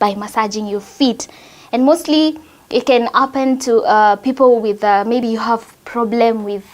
by massaging your feet. And mostly it can happen to people with maybe you have problem with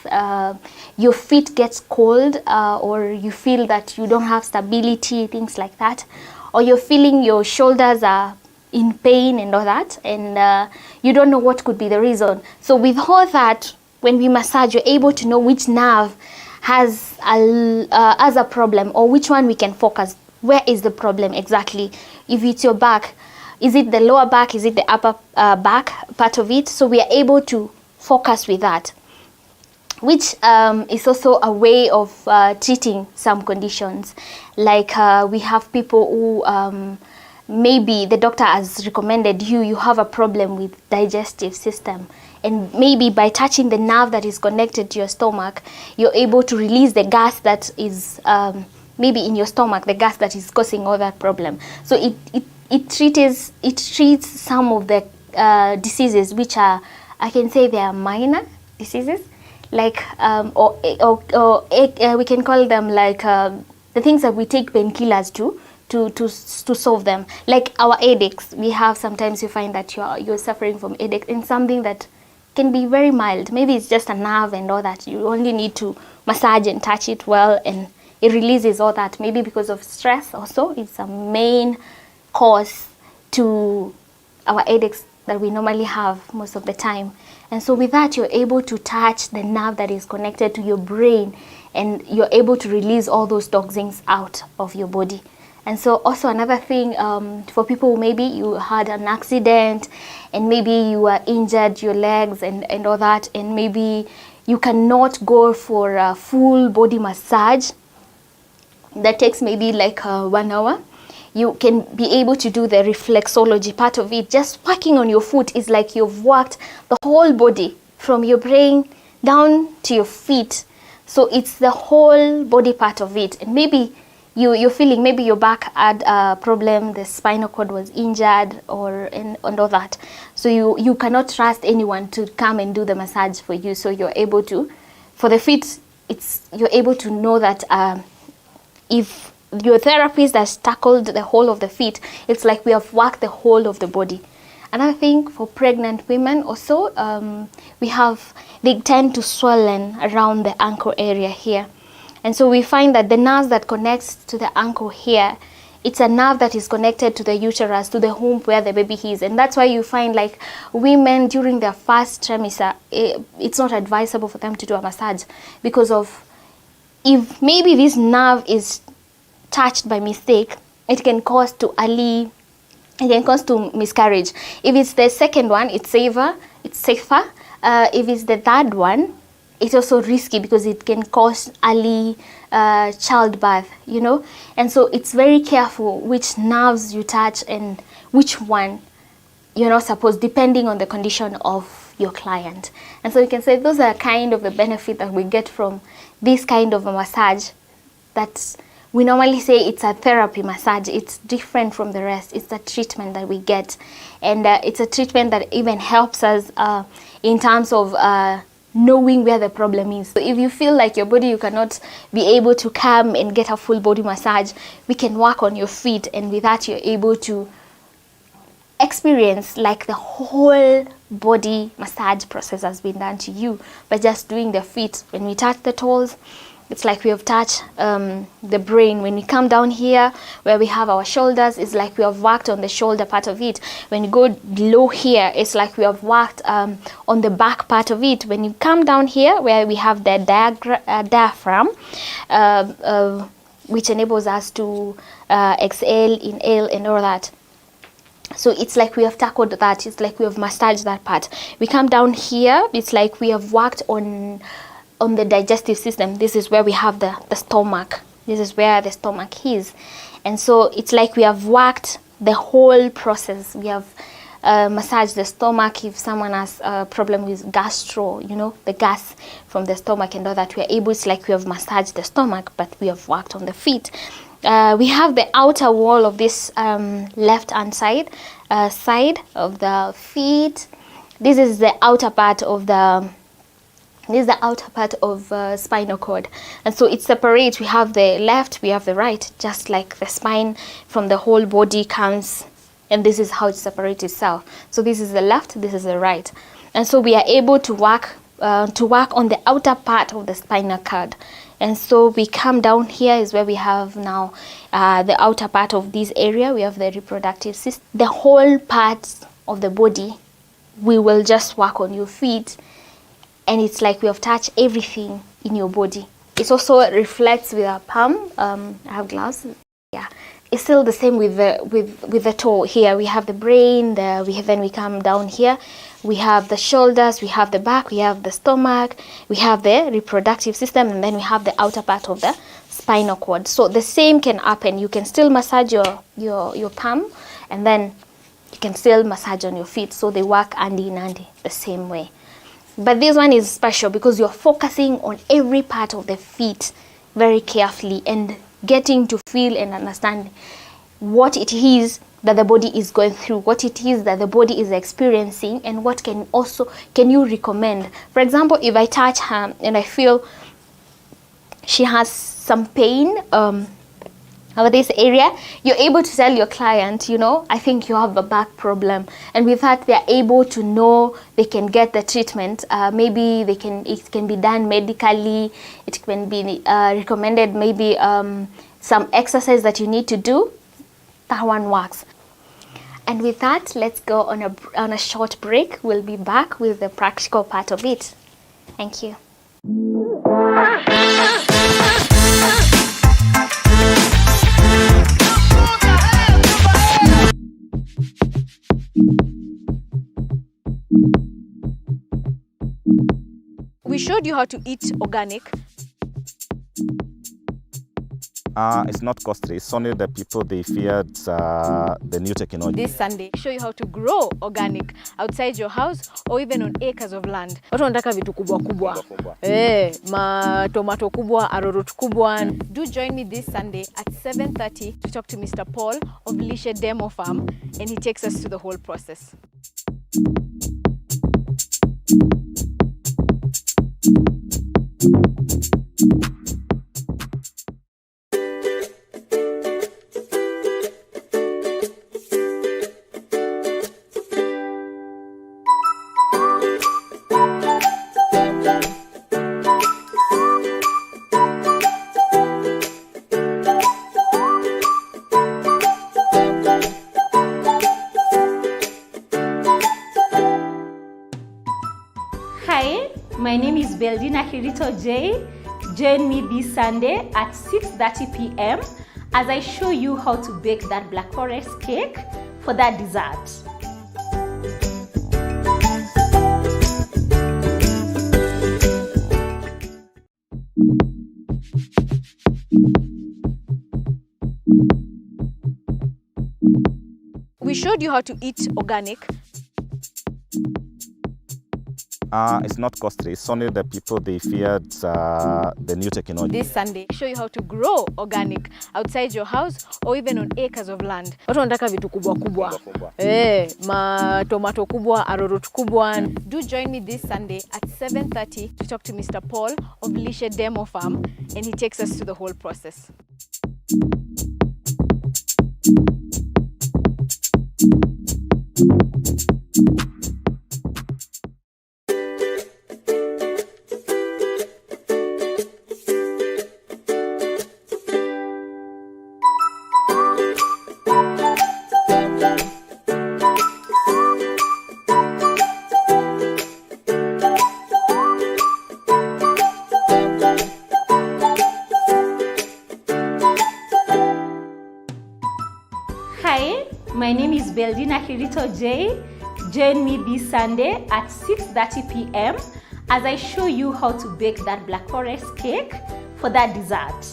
your feet gets cold, or you feel that you don't have stability, things like that, or you're feeling your shoulders are in pain and all that, and you don't know what could be the reason. So with all that, when we massage, you're able to know which nerve has a problem, or which one we can focus. Where is the problem exactly? If it's your back, is it the lower back? Is it the upper back part of it? So we are able to focus with that, which is also a way of treating some conditions. Like we have people who maybe the doctor has recommended you have a problem with digestive system, and maybe by touching the nerve that is connected to your stomach, you're able to release the gas that is maybe in your stomach, the gas that is causing all that problem. So it treats some of the diseases which are, I can say they are minor diseases, like or we can call them like the things that we take painkillers to solve them. Like our headaches, we have sometimes you find that you're suffering from headache, and something that can be very mild. Maybe it's just a nerve and all that. You only need to massage and touch it well, and it releases all that. Maybe because of stress also, it's a main cause to our headaches that we normally have most of the time. And so with that, you're able to touch the nerve that is connected to your brain, and you're able to release all those toxins out of your body. And so also another thing, for people who maybe you had an accident and maybe you were injured your legs and all that, and maybe you cannot go for a full body massage that takes maybe like 1 hour, you can be able to do the reflexology part of it. Just working on your foot is like you've worked the whole body from your brain down to your feet. So it's the whole body part of it. And maybe you're feeling maybe your back had a problem, the spinal cord was injured, and all that. So you cannot trust anyone to come and do the massage for you. So you're able to, for the feet, you're able to know that if your therapist has tackled the whole of the feet, it's like we have worked the whole of the body. Another thing for pregnant women also, they tend to swollen around the ankle area here. And so we find that the nerve that connects to the ankle here, it's a nerve that is connected to the uterus, to the womb where the baby is. And that's why you find like women during their first trimester, it's not advisable for them to do a massage, because of, if maybe this nerve is touched by mistake, it can cause to miscarriage. If it's the second one, it's safer. If it's the third one, it's also risky because it can cause early childbirth, and so it's very careful which nerves you touch and which one you're not supposed, depending on the condition of your client. And so you can say those are kind of the benefit that we get from this kind of a massage. That we normally say it's a therapy massage. It's different from the rest. It's a treatment that we get, and it's a treatment that even helps us in terms of knowing where the problem is. So if you feel like your body, you cannot be able to come and get a full body massage, we can work on your feet, and with that you're able to experience like the whole body massage process has been done to you by just doing the feet. When we touch the toes, it's like we have touched the brain. When we come down here where we have our shoulders, it's like we have worked on the shoulder part of it. When you go below here, it's like we have worked on the back part of it. When you come down here where we have the diaphragm, which enables us to exhale, inhale, and all that. So it's like we have tackled that. It's like we have massaged that part. We come down here, it's like we have worked on the digestive system. This is where we have the stomach. This is where the stomach is. And so it's like we have worked the whole process. We have massaged the stomach. If someone has a problem with gastro, the gas from the stomach and all that, we are able, it's like we have massaged the stomach, but we have worked on the feet. We have the outer wall of this left-hand side of the feet. This is the outer part of the spinal cord, and so it separates. We have the left, we have the right, just like the spine from the whole body comes and this is how it separates itself. So this is the left, this is the right. And so we are able to work on the outer part of the spinal cord. And so we come down here is where we have now the outer part of this area. We have the reproductive system. The whole part of the body, we will just work on your feet, and it's like we have touched everything in your body. It also reflects with our palm. I have gloves. Yeah, it's still the same with the toe. Here we have the brain. Then we come down here. We have the shoulders. We have the back. We have the stomach. We have the reproductive system, and then we have the outer part of the spinal cord. So the same can happen. You can still massage your palm, and then you can still massage on your feet. So they work hand in hand the same way. But this one is special because you're focusing on every part of the feet very carefully and getting to feel and understand what it is that the body is going through, what it is that the body is experiencing, and what can you recommend. For example, if I touch her and I feel she has some pain over this area, you're able to tell your client, I think you have a back problem, and with that they're able to know they can get the treatment. Maybe it can be done medically. It can be recommended, maybe some exercise that you need to do. That one works. And with that, let's go on a short break. We'll be back with the practical part of it. Thank you. We showed you how to eat organic. It's not costly. It's only the people, they feared the new technology. This Sunday, show you how to grow organic outside your house or even on acres of land. Watu wanataka vitu kubwa kubwa. Tomato kubwa, arrowroot kubwa. Do join me this Sunday at 7:30 to talk to Mr. Paul of Lishe Demo Farm, and he takes us to the whole process. Hi, my name is Beldina Kirito J. Join me this Sunday at 6:30 p.m. as I show you how to bake that Black Forest cake for that dessert. We showed you how to eat organic. It's not costly. It's only the people, they feared the new technology. This Sunday, show you how to grow organic outside your house or even on acres of land. Watu wanataka vitu kubwa kubwa. Tomato kubwa, arrowroot kubwa. Do join me this Sunday at 7:30 to talk to Mr. Paul of Lishe Demo Farm, and he takes us to the whole process. Hi, my name is Beldina Kirito J. Join me this Sunday at 6:30 p.m. as I show you how to bake that Black Forest cake for that dessert.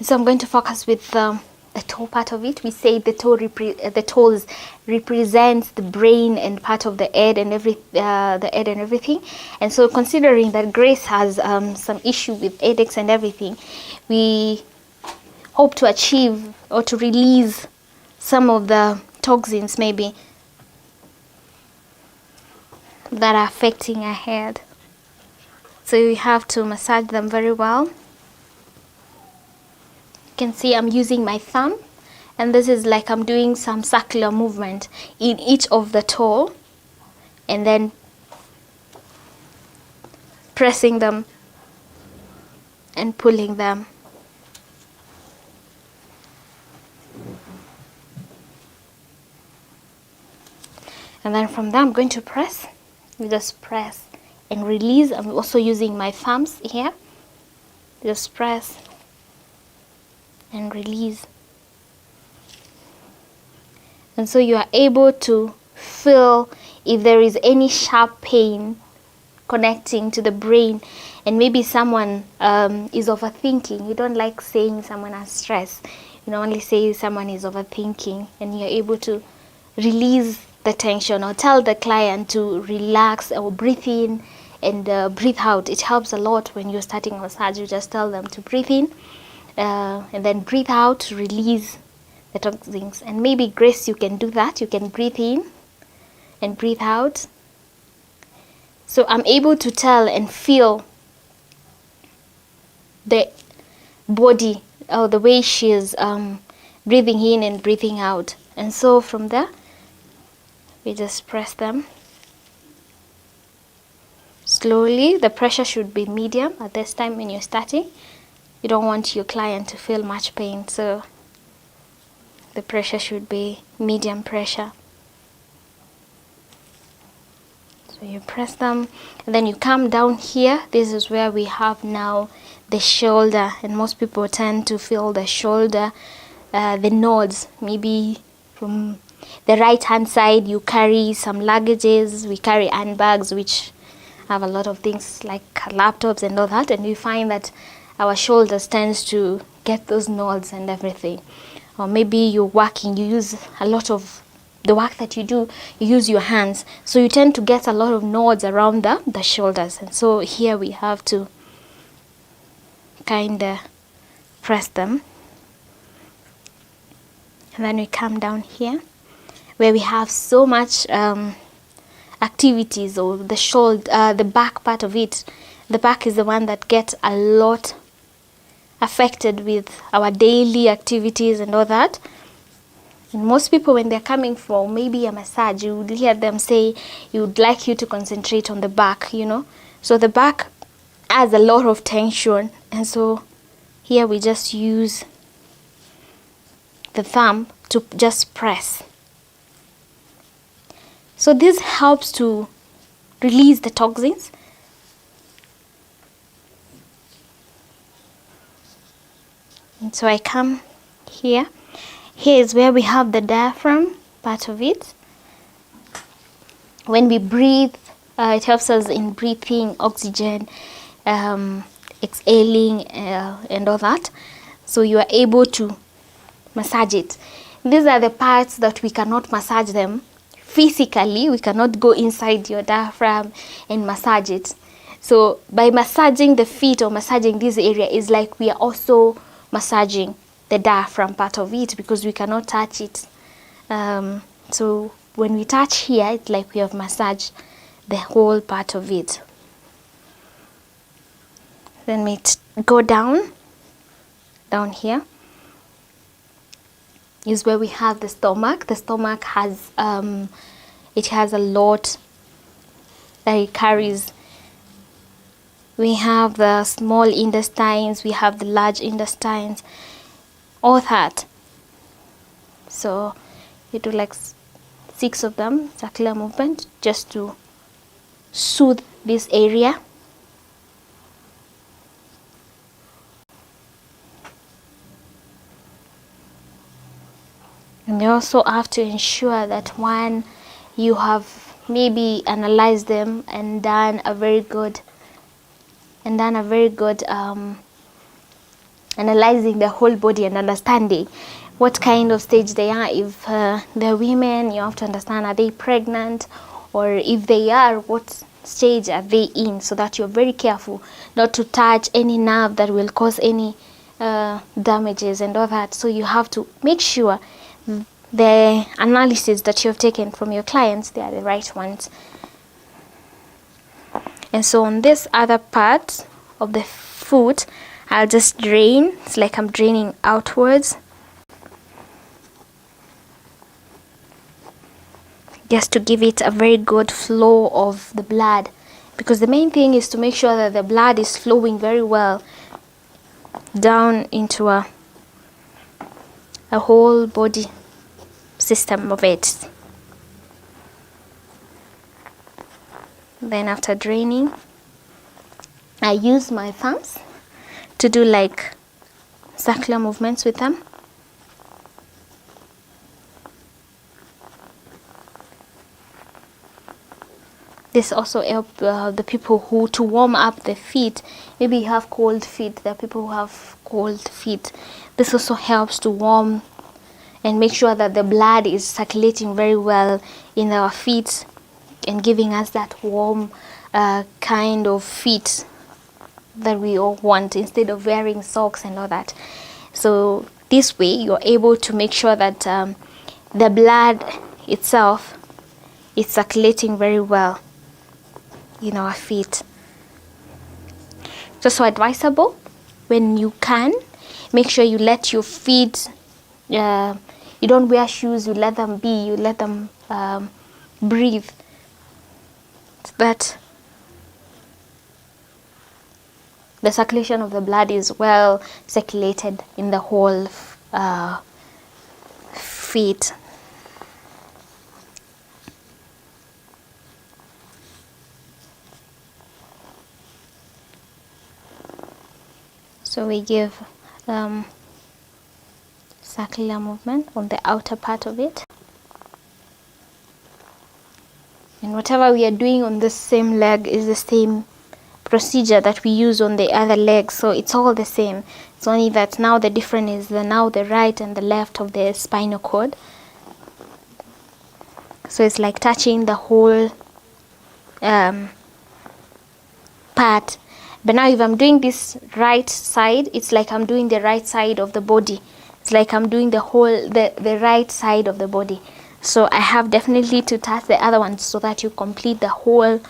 So I'm going to focus with the toe part of it. We say the toes represents the brain and part of the head and everything. And so, considering that Grace has some issue with headaches and everything, we hope to achieve or to release some of the toxins maybe that are affecting her head. So you have to massage them very well. You can see I'm using my thumb, and this is like I'm doing some circular movement in each of the toe, and then pressing them and pulling them. And then from there I'm going to press. You just press and release. I'm also using my thumbs here. Just press and release. And so you are able to feel if there is any sharp pain connecting to the brain, and maybe someone is overthinking. You don't like saying someone has stress. You only say someone is overthinking, and you're able to release the tension or tell the client to relax or breathe in and breathe out. It helps a lot when you're starting a massage. You just tell them to breathe in and then breathe out to release the toxins. And maybe Grace, you can do that. You can breathe in and breathe out. So I'm able to tell and feel the body or the way she is breathing in and breathing out. And so from there, we just press them slowly. The pressure should be medium at this time when you're starting. You don't want your client to feel much pain, so the pressure should be medium pressure. So you press them, and then you come down here. This is where we have now the shoulder, and most people tend to feel the shoulder, the nodes. Maybe from the right hand side you carry some luggages. We carry handbags which have a lot of things like laptops and all that, and we find that our shoulders tends to get those nodes and everything. Or maybe you're working, you use a lot of the work that you do, you use your hands, so you tend to get a lot of nodes around the shoulders. And so here we have to kind of press them. And then we come down here where we have so much activities, or the shoulder, the back part of it. The back is the one that gets a lot affected with our daily activities and all that. And most people, when they're coming for maybe a massage, you would hear them say you would like you to concentrate on the back, So the back has a lot of tension, and so here we just use the thumb to just press. So this helps to release the toxins. And so I come here. Here is where we have the diaphragm part of it. When we breathe, it helps us in breathing oxygen, exhaling, and all that. So you are able to massage it. These are the parts that we cannot massage them physically. We cannot go inside your diaphragm and massage it. So by massaging the feet or massaging this area is like we are also massaging the diaphragm part of it, because we cannot touch it. So when we touch here, it's like we have massaged the whole part of it. Then we go down here is where we have the stomach. The stomach has it has a lot that it carries. We have the small intestines, we have the large intestines, all that. So you do like 6 of them, circular movement, just to soothe this area. And you also have to ensure that when you have maybe analyzed them and done a very good analyzing the whole body and understanding what kind of stage they are. If they're women, you have to understand, are they pregnant, or if they are, what stage are they in, so that you're very careful not to touch any nerve that will cause any damages and all that. So you have to make sure the analysis that you have taken from your clients, they are the right ones. And so on this other part of the foot, I'll just drain. It's like I'm draining outwards, just to give it a very good flow of the blood, because the main thing is to make sure that the blood is flowing very well down into a whole body system of it. Then after draining, I use my thumbs to do like circular movements with them. This also helps the people who to warm up the feet. Maybe you have cold feet. There are people who have cold feet. This also helps to warm and make sure that the blood is circulating very well in our feet and giving us that warm kind of feet that we all want, instead of wearing socks and all that. So this way you're able to make sure that the blood itself is circulating very well in our feet. It's also advisable, when you can, make sure you let your feet, you don't wear shoes, you let them be, you let them breathe, so that the circulation of the blood is well circulated in the whole feet. So we give circular movement on the outer part of it. And whatever we are doing on this same leg is the same procedure that we use on the other leg. So it's all the same. It's only that now the difference is now the right and the left of the spinal cord. So it's like touching the whole part. But now if I'm doing this right side, it's like I'm doing the right side of the body. It's like I'm doing the whole, the right side of the body. So I have definitely to touch the other one so that you complete the whole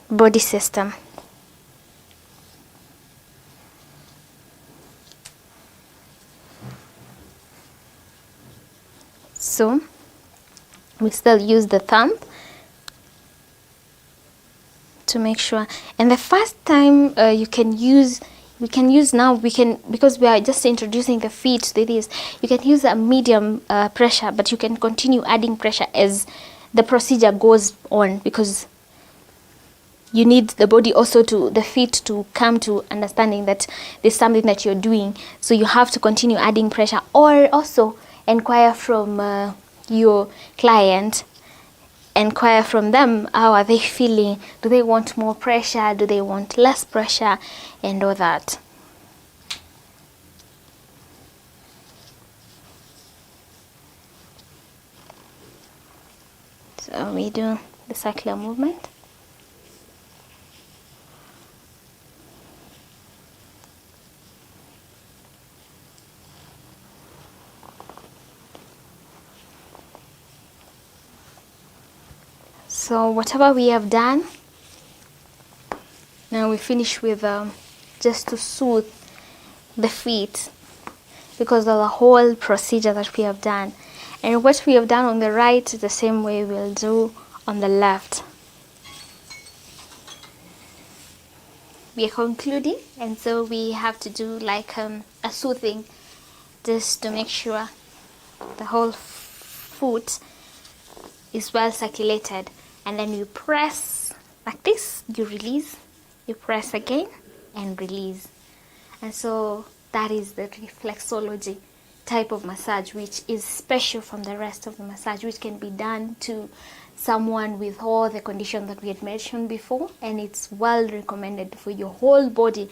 body system. So we still use the thumb to make sure. And the first time we can use now, because we are just introducing the feet to this, you can use a medium pressure, but you can continue adding pressure as the procedure goes on, because you need the body also the feet to come to understanding that there's something that you're doing. So you have to continue adding pressure, or also inquire from your client. Inquire from them, how are they feeling? Do they want more pressure? Do they want less pressure? And all that. So we do the circular movement. So whatever we have done, now we finish with just to soothe the feet, because of the whole procedure that we have done. And what we have done on the right is the same way we'll do on the left. We are concluding, and so we have to do like a soothing, just to make sure the whole foot is well circulated. And then you press like this, you release, you press again and release. And so that is the reflexology type of massage, which is special from the rest of the massage, which can be done to someone with all the conditions that we had mentioned before, and it's well recommended for your whole body.